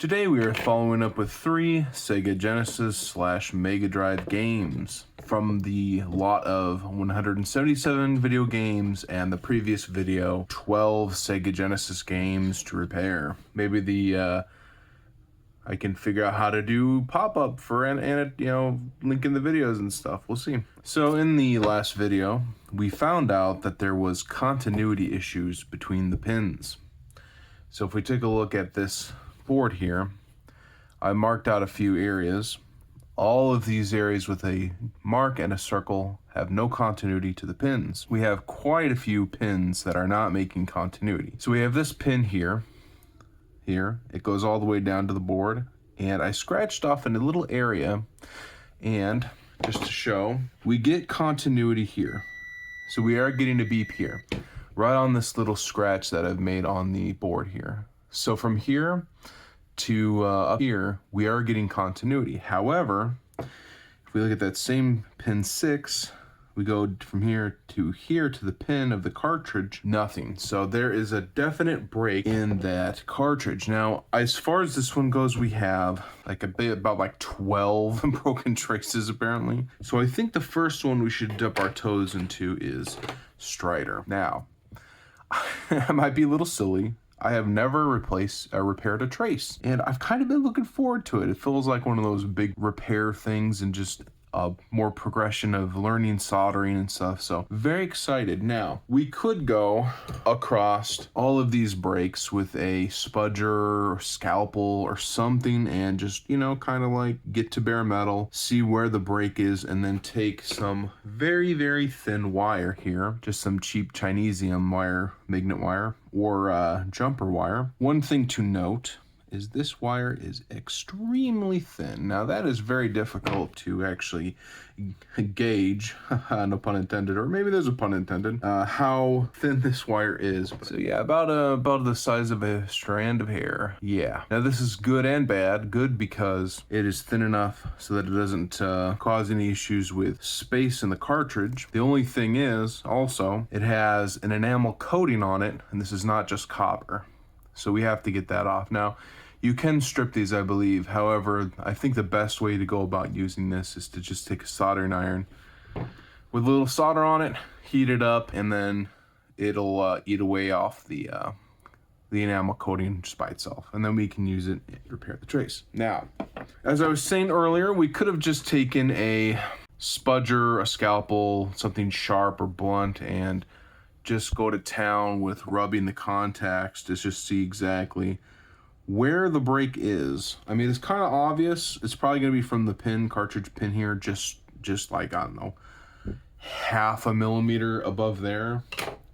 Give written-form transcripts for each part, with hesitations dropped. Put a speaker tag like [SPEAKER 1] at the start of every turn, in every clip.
[SPEAKER 1] Today we are following up with 3 Sega Genesis / Mega Drive games from the lot of 177 video games and the previous video 12 Sega Genesis games to repair. Maybe I can figure out how to do pop-up for and link in the videos and stuff. We'll see. So in the last video, we found out that there was continuity issues between the pins. So if we take a look at this board here, I marked out a few areas. All of these areas with a mark and a circle have no continuity to the pins. We have quite a few pins that are not making continuity. So we have this pin here. It goes all the way down to the board, and I scratched off in a little area, and just to show, we get continuity here. So we are getting a beep here, right on this little scratch that I've made on the board here. So from here to up here, we are getting continuity. However, if we look at that same pin 6, we go from here to the pin of the cartridge, nothing. So there is a definite break in that cartridge. Now, as far as this one goes, we have about 12 broken traces apparently. So I think the first one we should dip our toes into is Strider. Now, I might be a little silly. I have never repaired a trace, and I've kind of been looking forward to it. It feels like one of those big repair things and just more progression of learning soldering and stuff, so very excited. Now, we could go across all of these breaks with a spudger or scalpel or something and just, kind of like get to bare metal, see where the break is, and then take some very, very thin wire here, just some cheap Chinesium wire, magnet wire, or jumper wire. One thing to note is this wire is extremely thin. Now that is very difficult to actually gauge, no pun intended, or maybe there's a pun intended, how thin this wire is. So yeah, about the size of a strand of hair. Yeah. Now this is good and bad. Good because it is thin enough so that it doesn't cause any issues with space in the cartridge. The only thing is, also, it has an enamel coating on it, and this is not just copper. So we have to get that off. Now, you can strip these, I believe. However, I think the best way to go about using this is to just take a soldering iron with a little solder on it, heat it up, and then it'll eat away off the enamel coating just by itself. And then we can use it and repair the trace. Now, as I was saying earlier, we could have just taken a spudger, a scalpel, something sharp or blunt, and just go to town with rubbing the contacts to just see exactly where the break is. I mean, it's kind of obvious. It's probably going to be from the cartridge pin here, just like, I don't know, 0.5 millimeter above there.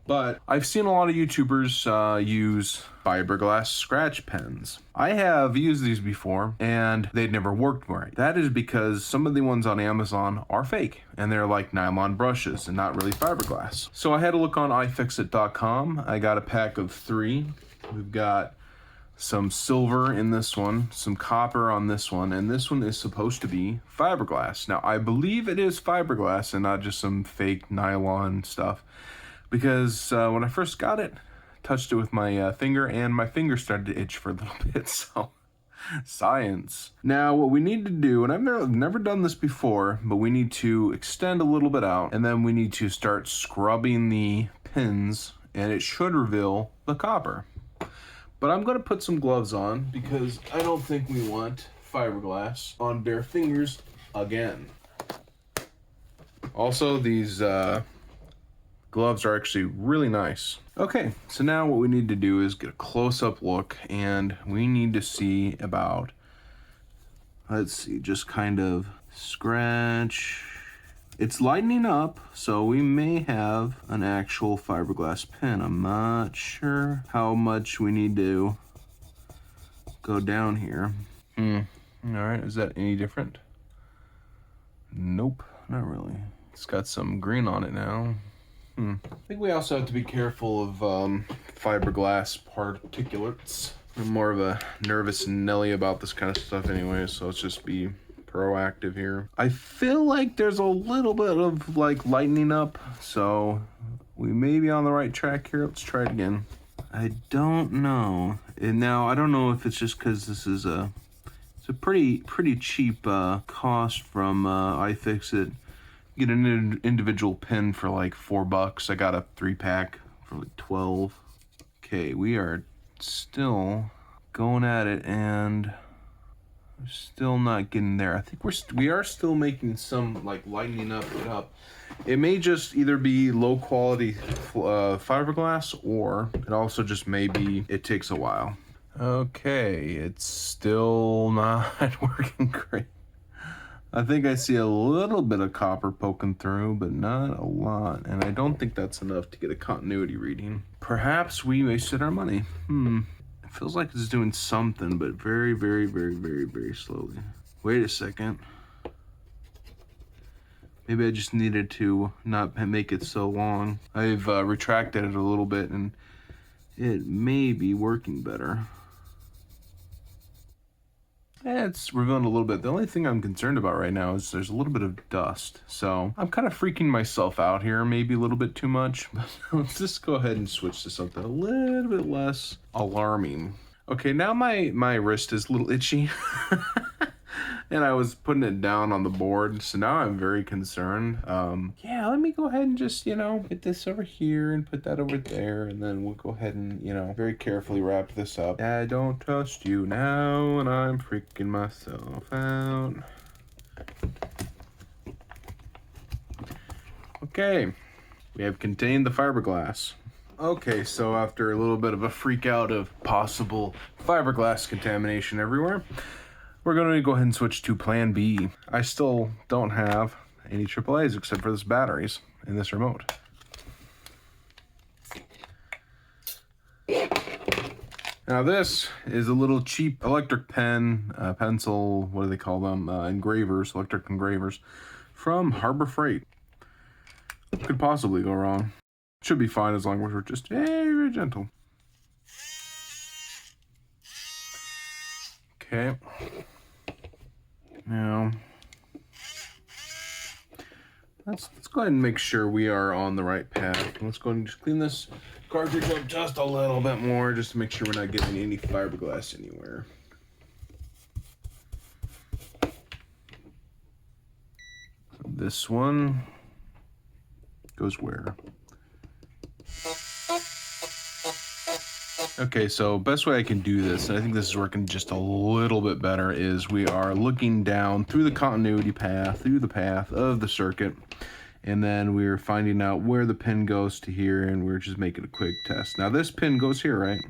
[SPEAKER 1] But I've seen a lot of YouTubers use fiberglass scratch pens. I have used these before, and they'd never worked right. That is because some of the ones on Amazon are fake, and they're like nylon brushes and not really fiberglass. So I had to look on ifixit.com. I got a pack of 3. We've got some silver in this one, some copper on this one, and this one is supposed to be fiberglass. Now, I believe it is fiberglass and not just some fake nylon stuff, because when I first got it, touched it with my finger, and my finger started to itch for a little bit, so science. Now, what we need to do, and I've never done this before, but we need to extend a little bit out, and then we need to start scrubbing the pins, and it should reveal the copper. But I'm going to put some gloves on because I don't think we want fiberglass on bare fingers again. Also, these gloves are actually really nice. Okay, so now what we need to do is get a close-up look, and we need to see about, let's see, just kind of scratch. It's lightening up, so we may have an actual fiberglass pin. I'm not sure how much we need to go down here. All right, is that any different? Nope, not really. It's got some green on it now. I think we also have to be careful of fiberglass particulates. I'm more of a nervous Nelly about this kind of stuff anyway, so let's just be proactive here. I feel like there's a little bit of lightening up, so we may be on the right track here. Let's try it again. I don't know And now I don't know if it's just because this is it's a pretty cheap cost from iFixit. Get an individual pin for like $4. I got a 3-pack for like 12. Okay, we are still going at it, and we're still not getting there. I think we are still making some like lightening it up. It may just either be low quality fiberglass, or it also just maybe it takes a while. Okay, it's still not working great. I think I see a little bit of copper poking through, but not a lot. And I don't think that's enough to get a continuity reading. Perhaps we wasted our money. It feels like it's doing something, but very, very, very, very, very slowly. Wait a second. Maybe I just needed to not make it so long. I've retracted it a little bit, and it may be working better. It's revealing a little bit. The only thing I'm concerned about right now is there's a little bit of dust. So I'm kind of freaking myself out here, maybe a little bit too much. But let's just go ahead and switch to something a little bit less alarming. Okay, now my wrist is a little itchy. And I was putting it down on the board, so now I'm very concerned. Yeah, let me go ahead and just, get this over here and put that over there, and then we'll go ahead and, very carefully wrap this up. I don't trust you now, and I'm freaking myself out. Okay, we have contained the fiberglass. Okay, so after a little bit of a freak out of possible fiberglass contamination everywhere, we're going to go ahead and switch to plan B. I still don't have any AAAs except for this batteries in this remote. Now this is a little cheap electric pen, pencil, what do they call them? Engravers, electric engravers from Harbor Freight. Could possibly go wrong. Should be fine as long as we're just very, very gentle. Okay. Now, let's go ahead and make sure we are on the right path. Let's go ahead and just clean this cartridge up just a little bit more, just to make sure we're not getting any fiberglass anywhere. This one goes where? Okay, so best way I can do this, and I think this is working just a little bit better, is we are looking down through the continuity path, through the path of the circuit, and then we're finding out where the pin goes to here, and we're just making a quick test. Now this pin goes here, right?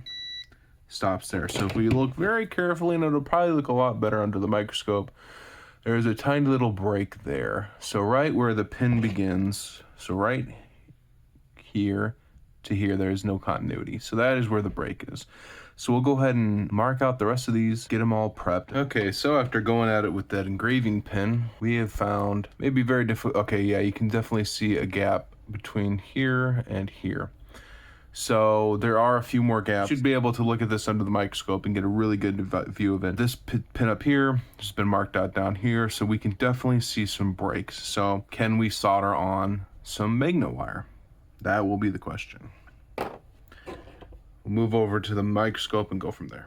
[SPEAKER 1] Stops there. So if we look very carefully, and it'll probably look a lot better under the microscope, there's a tiny little break there. So right where the pin begins, so right here to here, there is no continuity. So that is where the break is. So we'll go ahead and mark out the rest of these, get them all prepped. Okay, so after going at it with that engraving pin, we have found maybe very difficult. Okay, yeah, you can definitely see a gap between here and here. So there are a few more gaps. You should be able to look at this under the microscope and get a really good view of it. This pin up here has been marked out down here, so we can definitely see some breaks. So can we solder on some magnet wire? That will be the question. We'll move over to the microscope and go from there.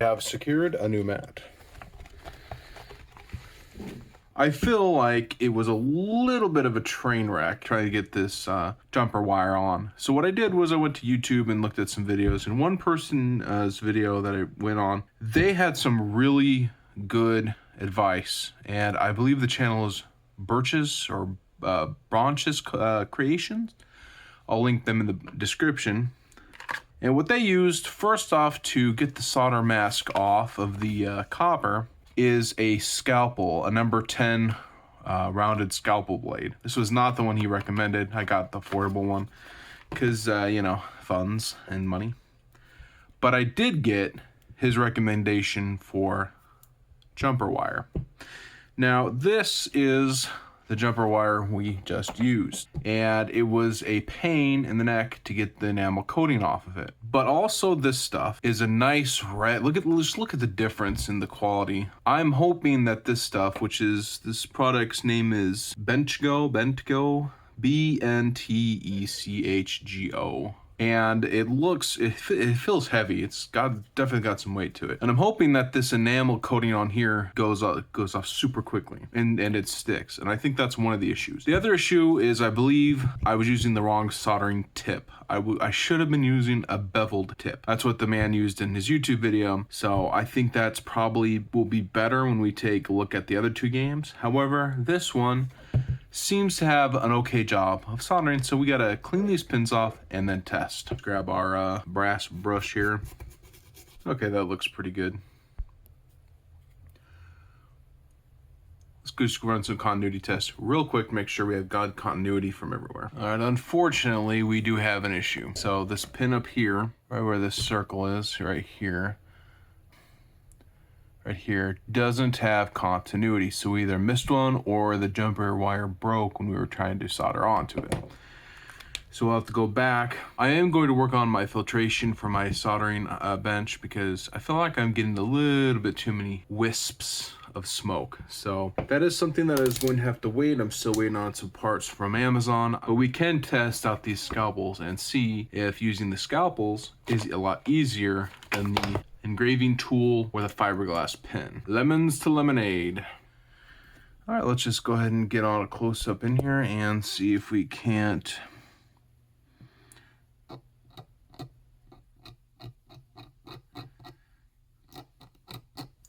[SPEAKER 1] have secured a new mat. I feel like it was a little bit of a train wreck trying to get this jumper wire on. So what I did was I went to YouTube and looked at some videos, and one person's video that I went on, they had some really good advice, and I believe the channel is Branchus Creations. I'll link them in the description. And what they used, first off, to get the solder mask off of the copper is a scalpel, a number 10 rounded scalpel blade. This was not the one he recommended. I got the affordable one because, you know, funds and money. But I did get his recommendation for jumper wire. Now, this is the jumper wire we just used, and it was a pain in the neck to get the enamel coating off of it. But also this stuff is a nice red. Just look at the difference in the quality. I'm hoping that this stuff, which is, this product's name is Bentchgo, Bentechgo, and it feels heavy. It's definitely got some weight to it, and I'm hoping that this enamel coating on here goes off super quickly and it sticks. And I think that's one of the issues. The other issue is I believe I was using the wrong soldering tip. I should have been using a beveled tip. That's what the man used in his YouTube video. So I think that's probably will be better when we take a look at the other two games. However, this one seems to have an okay job of soldering, so we gotta clean these pins off and then test. Let's grab our brass brush here. Okay, that looks pretty good. Let's just run some continuity tests real quick, make sure we have good continuity from everywhere. All right, unfortunately, we do have an issue. So this pin up here, right where this circle is, right here, doesn't have continuity. So we either missed one or the jumper wire broke when we were trying to solder onto it. So we'll have to go back. I am going to work on my filtration for my soldering bench because I feel like I'm getting a little bit too many wisps of smoke. So that is something that is going to have to wait. I'm still waiting on some parts from Amazon, but we can test out these scalpels and see if using the scalpels is a lot easier than the engraving tool or the fiberglass pen. Lemons to lemonade. All right, let's just go ahead and get on a close up in here and see if we can't.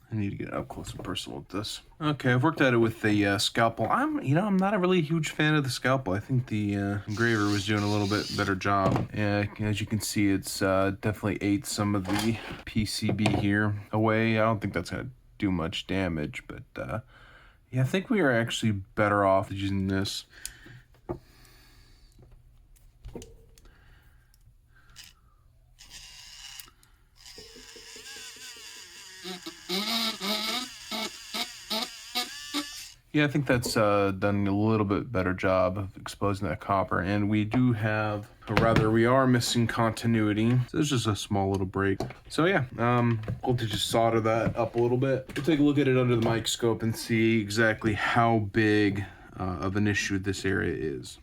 [SPEAKER 1] I need to get up close and personal with this. Okay, I've worked at it with the scalpel. I'm not a really huge fan of the scalpel. I think the engraver was doing a little bit better job. As you can see, it's definitely ate some of the PCB here away. I don't think that's gonna do much damage, but yeah, I think we are actually better off using this. Yeah, I think that's done a little bit better job of exposing that copper, and we do have, or rather we are missing continuity. So there's just a small little break. So yeah, we'll just solder that up a little bit. We'll take a look at it under the microscope and see exactly how big of an issue this area is.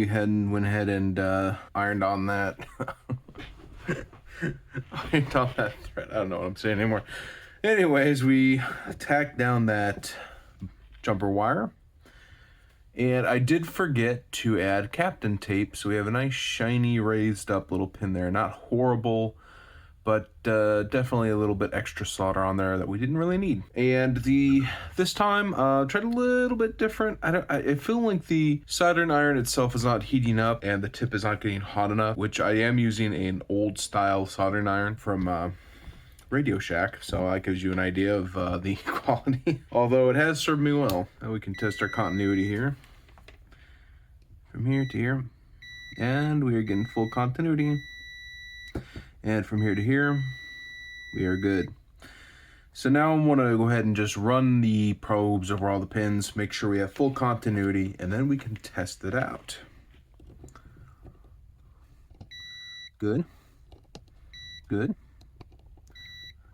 [SPEAKER 1] we went ahead and ironed on that. Ironed on that thread. I don't know what I'm saying anymore. Anyways, we tacked down that jumper wire. And I did forget to add Captain tape, so we have a nice shiny raised up little pin there. Not horrible, but definitely a little bit extra solder on there that we didn't really need. And this time tried a little bit different. I feel like the soldering iron itself is not heating up and the tip is not getting hot enough, which I am using an old style soldering iron from Radio Shack, so that gives you an idea of the quality. Although it has served me well. Now we can test our continuity here. From here to here. And we are getting full continuity. And from here to here, we are good. So now I'm gonna go ahead and just run the probes over all the pins, make sure we have full continuity, and then we can test it out. Good. Good.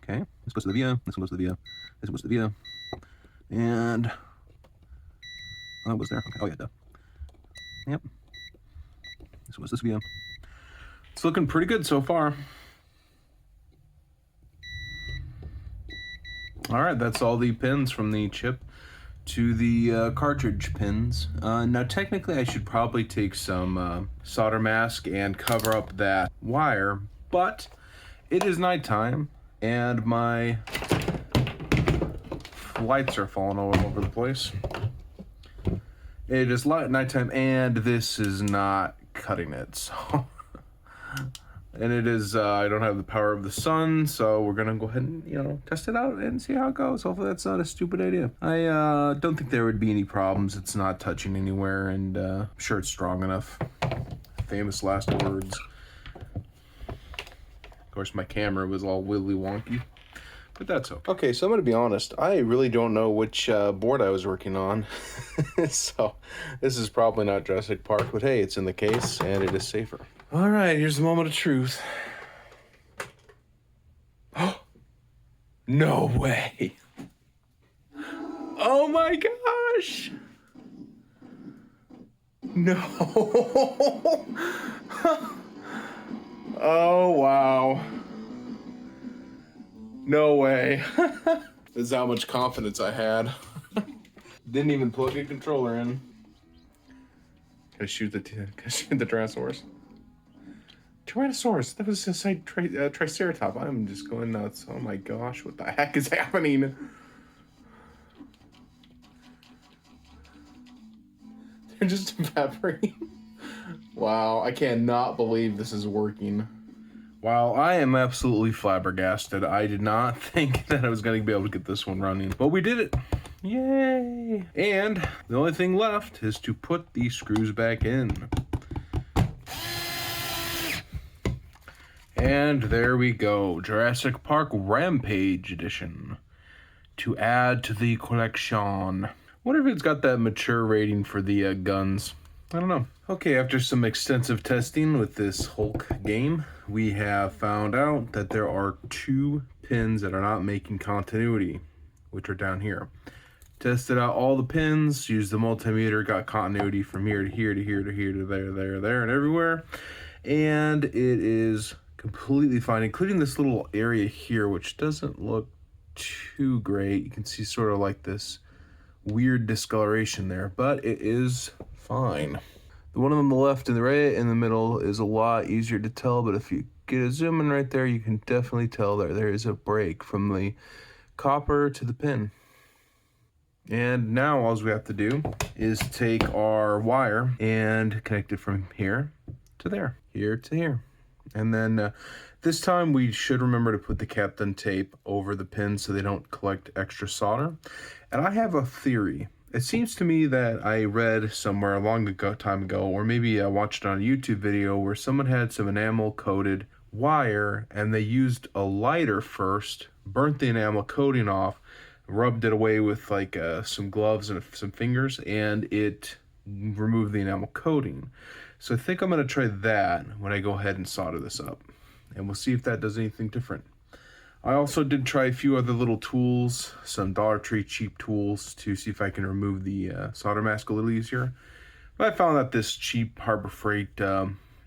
[SPEAKER 1] Okay, this goes to the via, this one goes to the via, this one goes to the via, and oh, it was there. Okay. Oh yeah, duh. Yep. This was this via. It's looking pretty good so far. All right, that's all the pins from the chip to the cartridge pins. Now, technically, I should probably take some solder mask and cover up that wire, but it is nighttime. And my lights are falling all over the place. It is light nighttime, and this is not cutting it. So, and it is. I don't have the power of the sun, so we're gonna go ahead and test it out and see how it goes. Hopefully, that's not a stupid idea. I don't think there would be any problems. It's not touching anywhere, and I'm sure it's strong enough. Famous last words. Of course, my camera was all wibbly wonky, but that's okay. Okay, so I'm going to be honest. I really don't know which board I was working on. So this is probably not Jurassic Park, but hey, it's in the case and it is safer. All right, here's the moment of truth. Oh, no way. Oh my gosh. No. Oh, wow. No way. This is how much confidence I had. Didn't even plug a controller in. Can I shoot the Tyrannosaurus? Tyrannosaurus, that was a Triceratops. I'm just going nuts. Oh my gosh, what the heck is happening? They're just evaporating. Wow, I cannot believe this is working. Wow, I am absolutely flabbergasted. I did not think that I was going to be able to get this one running, but we did it. Yay! And the only thing left is to put these screws back in. And there we go, Jurassic Park Rampage Edition. To add to the collection. Wonder if it's got that mature rating for the guns. I don't know. Okay, after some extensive testing with this Hulk game, we have found out that there are 2 pins that are not making continuity, which are down here. Tested out all the pins, used the multimeter, got continuity from here to here to here to here to there, and everywhere. And it is completely fine, including this little area here, which doesn't look too great. You can see sort of like this weird discoloration there, but it is fine. The one on the left and the right in the middle is a lot easier to tell, but if you get a zoom in right there, you can definitely tell there is a break from the copper to the pin. And now all we have to do is take our wire and connect it from here to there, here to here. And then this time we should remember to put the Captain tape over the pins so they don't collect extra solder. And I have a theory. It seems to me that I read somewhere a long time ago, or maybe I watched it on a YouTube video, where someone had some enamel coated wire and they used a lighter first, burnt the enamel coating off, rubbed it away with like some gloves and some fingers, and it removed the enamel coating. So I think I'm going to try that when I go ahead and solder this up, and we'll see if that does anything different. I also did try a few other little tools, some Dollar Tree cheap tools, to see if I can remove the solder mask a little easier. I found that this cheap Harbor Freight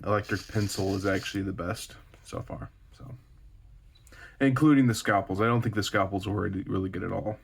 [SPEAKER 1] electric pencil is actually the best so far. So, including the scalpels. I don't think the scalpels were really good at all.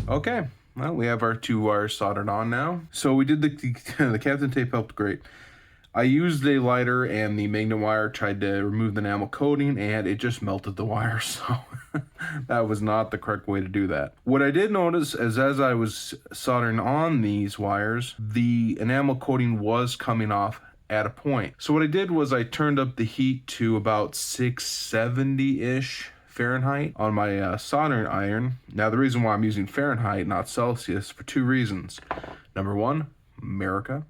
[SPEAKER 1] Okay, well, we have our 2 wires soldered on now. So we did the Captain tape helped great. I used a lighter and the magnet wire, tried to remove the enamel coating, and it just melted the wire, so that was not the correct way to do that. What I did notice is as I was soldering on these wires, the enamel coating was coming off at a point. So what I did was I turned up the heat to about 670-ish Fahrenheit on my soldering iron. Now the reason why I'm using Fahrenheit, not Celsius, for 2 reasons. Number 1, America.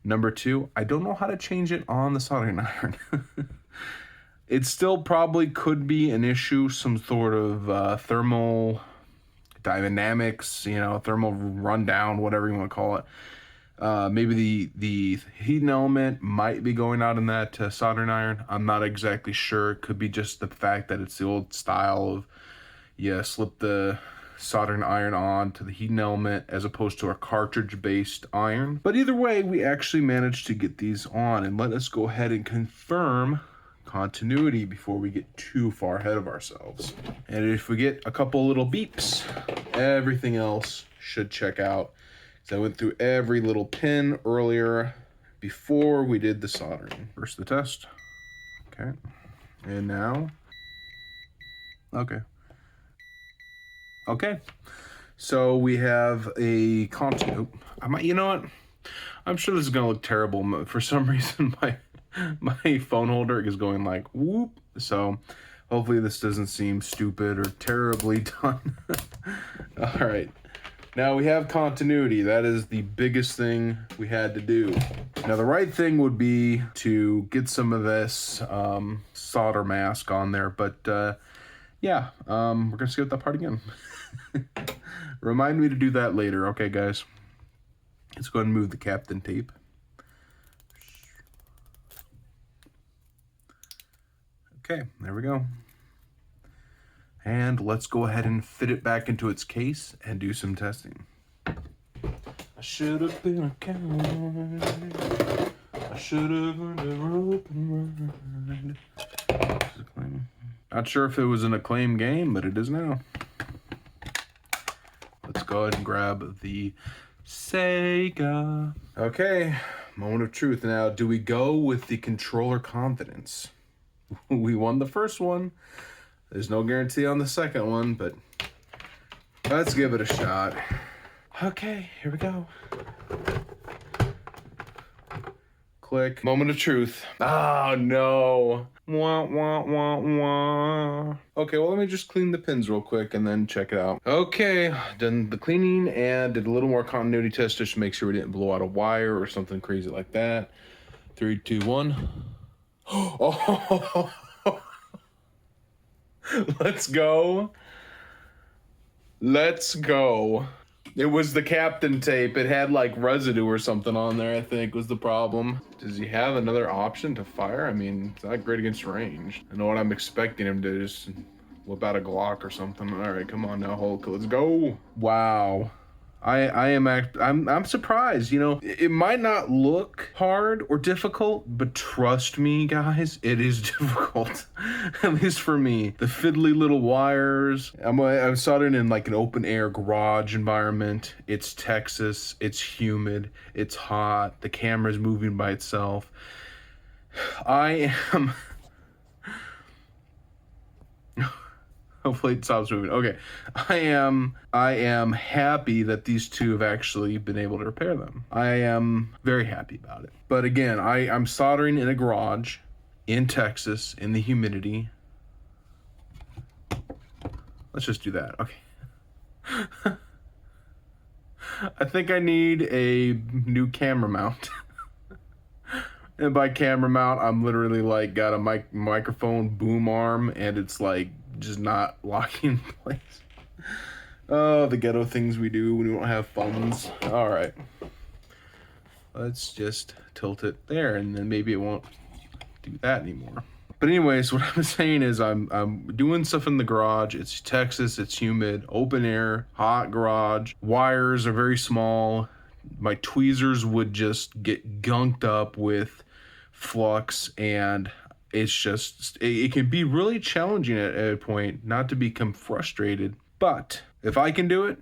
[SPEAKER 1] Number 2, I don't know how to change it on the soldering iron. It still probably could be an issue, some sort of thermal dynamics, thermal rundown, whatever you want to call it. Maybe the heating element might be going out in that soldering iron. I'm not exactly sure. It could be just the fact that it's the old style of, slip the soldering iron on to the heating element as opposed to a cartridge-based iron. But either way, we actually managed to get these on, and let us go ahead and confirm continuity before we get too far ahead of ourselves. And if we get a couple little beeps, everything else should check out. So I went through every little pin earlier before we did the soldering. First the test. Okay. And now. Okay. Okay. So we have a you know what? I'm sure this is gonna look terrible. For some reason my phone holder is going like whoop. So hopefully this doesn't seem stupid or terribly done. All right. Now we have continuity. That is the biggest thing we had to do. Now the right thing would be to get some of this solder mask on there, but we're gonna skip that part again. Remind me to do that later, okay guys? Let's go ahead and move the Captain tape. Okay, there we go. And let's go ahead and fit it back into its case and do some testing. I should have been a cowboy. I should have learned to rope and ride. Not sure if it was an acclaimed game, but it is now. Let's go ahead and grab the Sega. Okay, moment of truth. Now, do we go with the controller confidence? We won the first one. There's no guarantee on the second one, but let's give it a shot. Okay, here we go. Click. Moment of truth. Oh, no. Wah, wah, wah, wah. Okay, well, let me just clean the pins real quick and then check it out. Okay, done the cleaning and did a little more continuity test just to make sure we didn't blow out a wire or something crazy like that. 3, 2, 1. Oh, Let's go. Let's go. It was the captain tape. It had like residue or something on there, I think, was the problem. Does he have another option to fire? I mean, it's not great against range. I know what I'm expecting him to just whip out a Glock or something. All right, come on now, Hulk. Let's go. Wow. I'm surprised, you know. It might not look hard or difficult, but trust me, guys, it is difficult. At least for me. The fiddly little wires. I'm soldering in like an open air garage environment. It's Texas. It's humid. It's hot. The camera's moving by itself. I am. Hopefully it stops moving. Okay. I am happy that these two have actually been able to repair them. I am very happy about it. But again, I'm soldering in a garage in Texas in the humidity. Let's just do that. Okay. I think I need a new camera mount. And by camera mount, I'm literally like got a microphone boom arm and it's like just not locking in place. Oh, the ghetto things we do when we don't have funds. All right. Let's just tilt it there and then maybe it won't do that anymore. But anyways, what I'm saying is I'm doing stuff in the garage. It's Texas, it's humid, open air, hot garage. Wires are very small. My tweezers would just get gunked up with flux, and it's just, it can be really challenging at a point not to become frustrated. But if I can do it,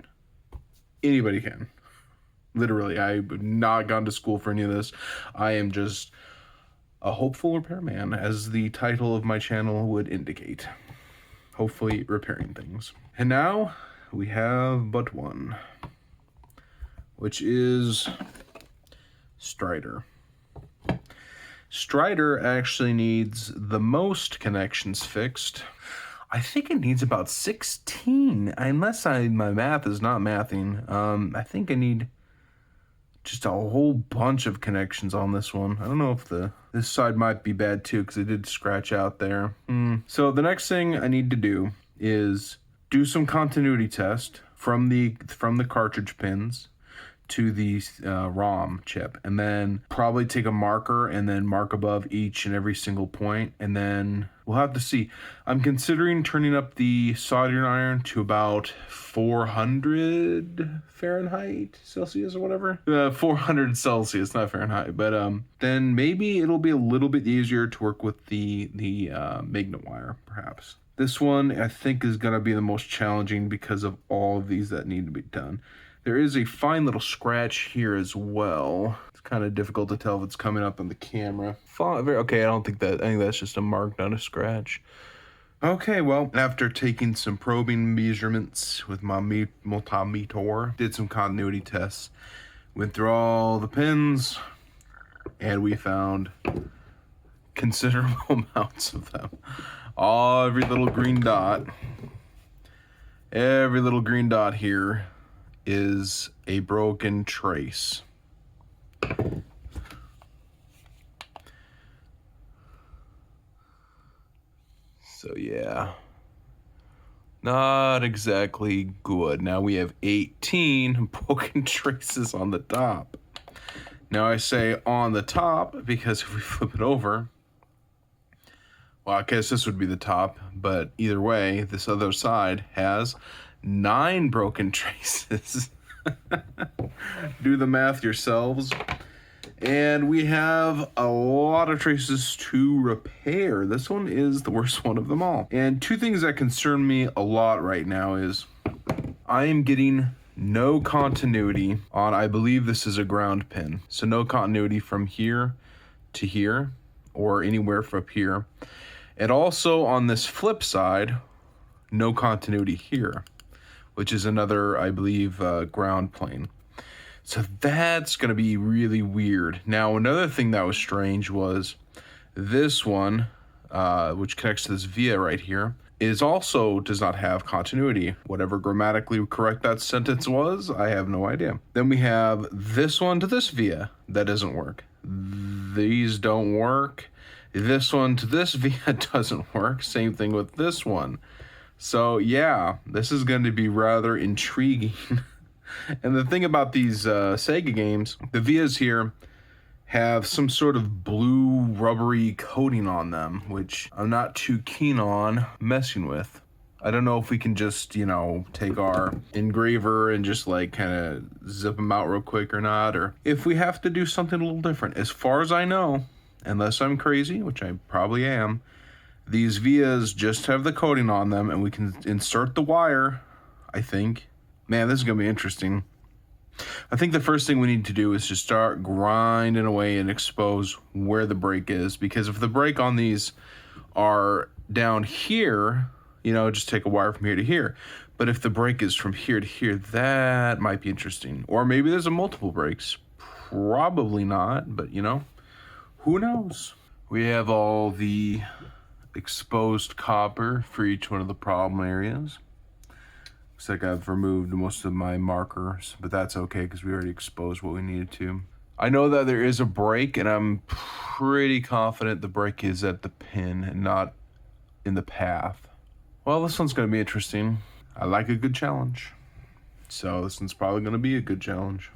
[SPEAKER 1] anybody can. Literally, I've not gone to school for any of this. I am just a hopeful repairman, as the title of my channel would indicate. Hopefully repairing things. And now we have but one, which is Strider. Strider actually needs the most connections fixed. I think it needs about 16, unless my math is not mathing. I think I need just a whole bunch of connections on this one. I don't know if this side might be bad too, because it did scratch out there. So the next thing I need to do is do some continuity test from the cartridge pins to the ROM chip, and then probably take a marker and then mark above each and every single point, and then we'll have to see. I'm considering turning up the soldering iron to about 400 Fahrenheit, Celsius or whatever. 400 Celsius, not Fahrenheit, but then maybe it'll be a little bit easier to work with the magnet wire, perhaps. This one I think is gonna be the most challenging because of all of these that need to be done. There is a fine little scratch here as well. It's kind of difficult to tell if it's coming up on the camera. Okay, I think that's just a mark, not a scratch. Okay, well, after taking some probing measurements with my multimeter, did some continuity tests, went through all the pins, and we found considerable amounts of them. Every little green dot here is a broken trace. So yeah, not exactly good. Now we have 18 broken traces on the top. Now I say on the top because if we flip it over, well, I guess this would be the top, but either way, this other side has 9 broken traces. Do the math yourselves. And we have a lot of traces to repair. This one is the worst one of them all. And two things that concern me a lot right now is I am getting no continuity on, I believe this is a ground pin. So no continuity from here to here or anywhere from up here. And also on this flip side, no continuity here, which is another, I believe, ground plane. So that's going to be really weird. Now, another thing that was strange was this one, which connects to this via right here, does not have continuity. Whatever grammatically correct that sentence was, I have no idea. Then we have this one to this via that doesn't work. These don't work. This one to this via doesn't work. Same thing with this one. So yeah, this is going to be rather intriguing. And the thing about these Sega games, the vias here have some sort of blue rubbery coating on them, which I'm not too keen on messing with. I don't know if we can just, you know, take our engraver and just like kind of zip them out real quick or not, or if we have to do something a little different. As far as I know, unless I'm crazy, which I probably am, these vias just have the coating on them and we can insert the wire, I think. Man, this is going to be interesting. I think the first thing we need to do is just start grinding away and expose where the break is. Because if the break on these are down here, you know, just take a wire from here to here. But if the break is from here to here, that might be interesting. Or maybe there's a multiple breaks. Probably not, but you know, who knows? We have all the exposed copper for each one of the problem areas. Looks like I've removed most of my markers, but that's okay because we already exposed what we needed to. I know that there is a break, and I'm pretty confident the break is at the pin and not in the path. Well, this one's going to be interesting. I like a good challenge. So this one's probably going to be a good challenge.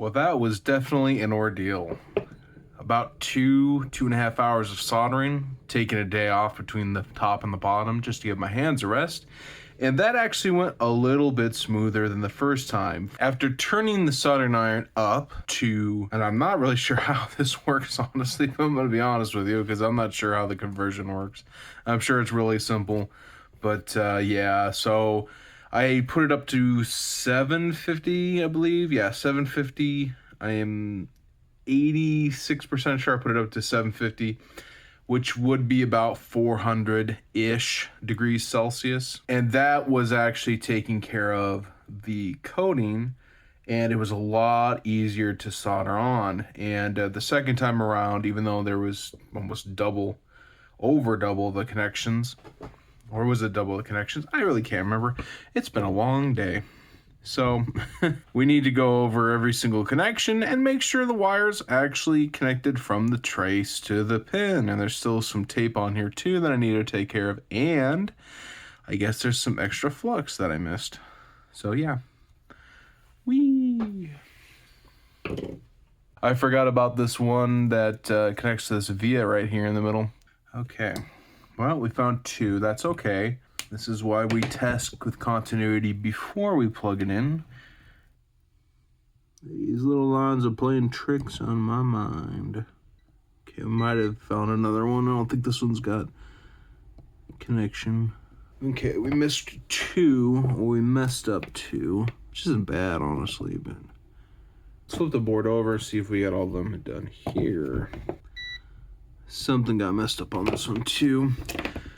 [SPEAKER 1] Well, that was definitely an ordeal. About 2.5 hours of soldering, taking a day off between the top and the bottom just to give my hands a rest. And that actually went a little bit smoother than the first time. After turning the soldering iron up to, and I'm not really sure how this works, honestly, I'm going to be honest with you, because I'm not sure how the conversion works. I'm sure it's really simple, but yeah, so I put it up to 750, I believe. Yeah, 750. I am 86% sure I put it up to 750, which would be about 400-ish degrees Celsius. And that was actually taking care of the coating, and it was a lot easier to solder on. And the second time around, even though there was almost over double the connections, or was it double the connections? I really can't remember. It's been a long day. So we need to go over every single connection and make sure the wire's actually connected from the trace to the pin. And there's still some tape on here too that I need to take care of. And I guess there's some extra flux that I missed. So yeah. Whee! I forgot about this one that connects to this via right here in the middle. Okay, well, we found two. That's okay. This is why we test with continuity before we plug it in. These little lines are playing tricks on my mind. Okay, I might have found another one. I don't think this one's got connection. Okay, we missed two, or we messed up two, which isn't bad, honestly, but let's flip the board over, see if we got all of them done here. Something got messed up on this one too.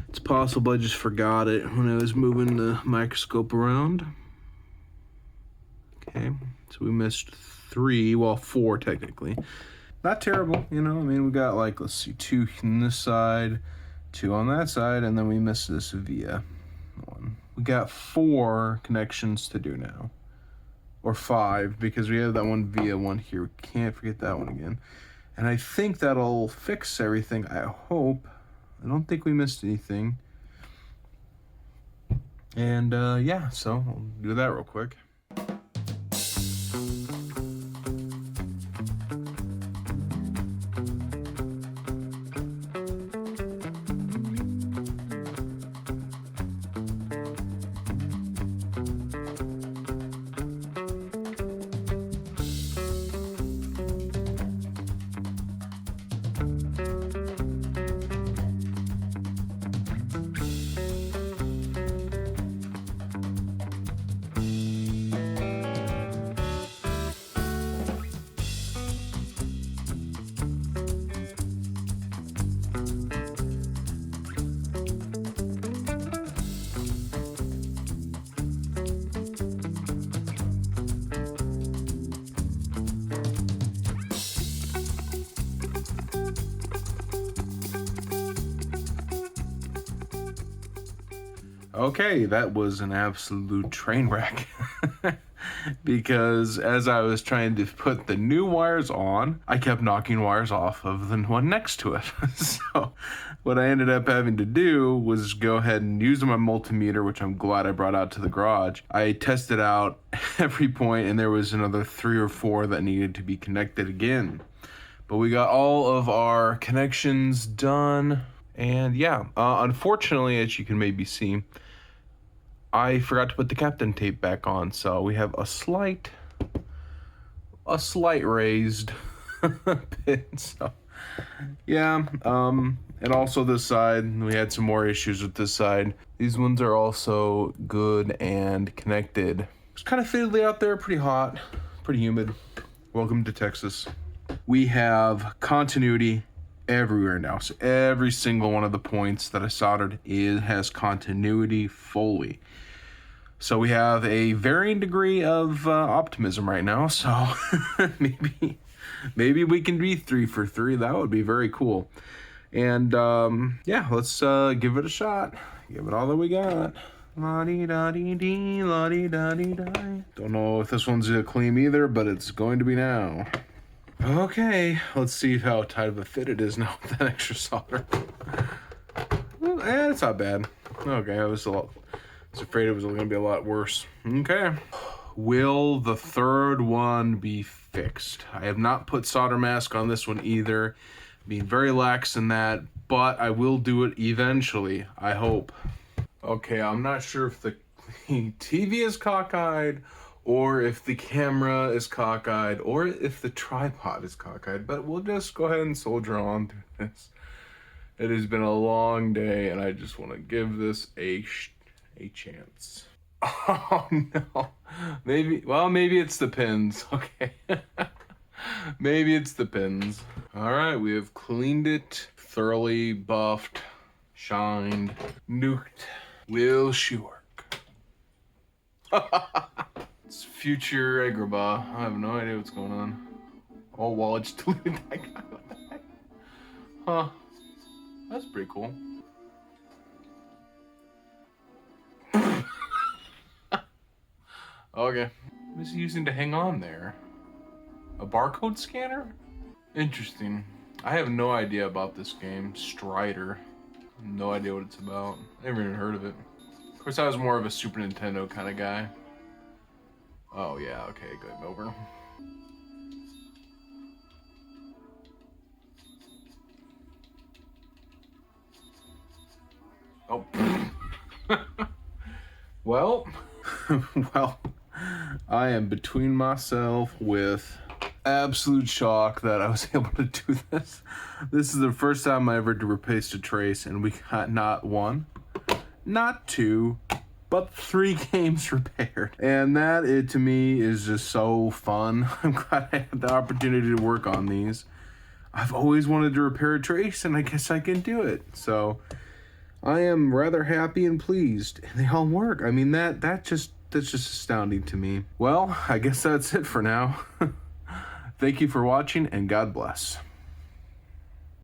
[SPEAKER 1] It's possible I just forgot it when I was moving the microscope around. Okay, so we missed three, well, four technically. Not terrible, you know, I mean, we got like, let's see, two on this side, two on that side, and then we missed this via one. We got four connections to do now. Or five, because we have that one via one here. We can't forget that one again. And I think that'll fix everything, I hope. I don't think we missed anything. And yeah, so we'll do that real quick. Okay, that was an absolute train wreck. Because as I was trying to put the new wires on, I kept knocking wires off of the one next to it. So what I ended up having to do was go ahead and use my multimeter, which I'm glad I brought out to the garage. I tested out every point, and there was another 3 or 4 that needed to be connected again. But we got all of our connections done. And yeah, unfortunately, as you can maybe see, I forgot to put the captain tape back on, so we have a slight raised pin. So yeah, and also this side, we had some more issues with this side. These ones are also good and connected. It's kind of fiddly out there, pretty hot, pretty humid. Welcome to Texas. We have continuity everywhere now, so every single one of the points that I soldered has continuity fully. So we have a varying degree of optimism right now, so maybe we can be 3 for 3. That would be very cool. And yeah, let's give it a shot. Give it all that we got. La-dee-da-dee-dee, la-dee-da-dee-da. Don't know if this one's clean either, but it's going to be now. Okay, let's see how tight of a fit it is now with that extra solder. Well, it's not bad. Okay, I was afraid it was going to be a lot worse. Okay. Will the third one be fixed? I have not put solder mask on this one either. Being very lax in that, but I will do it eventually, I hope. Okay, I'm not sure if the TV is cockeyed, or if the camera is cockeyed, or if the tripod is cockeyed, but we'll just go ahead and soldier on through this. It has been a long day, and I just want to give this a chance. Oh no, maybe it's the pins. Okay. Maybe it's the pins. All right, we have cleaned it, thoroughly buffed, shined, nuked. Will she work? It's future Agrabah. I have no idea what's going on. Oh, while it's deleted that guy. What the heck? Huh. That's pretty cool. Okay. What is he using to hang on there? A barcode scanner? Interesting. I have no idea about this game. Strider. No idea what it's about. Never even heard of it. Of course, I was more of a Super Nintendo kind of guy. Oh yeah, okay, good. Over. Oh. Well, well, I am between myself with absolute shock that I was able to do this. This is the first time I ever replaced a trace, and we got not one, not two, but 3 games repaired. And that, to me, is just so fun. I'm glad I had the opportunity to work on these. I've always wanted to repair a trace, and I guess I can do it. So I am rather happy and pleased. And they all work. I mean, that's just astounding to me. Well, I guess that's it for now. Thank you for watching, and God bless.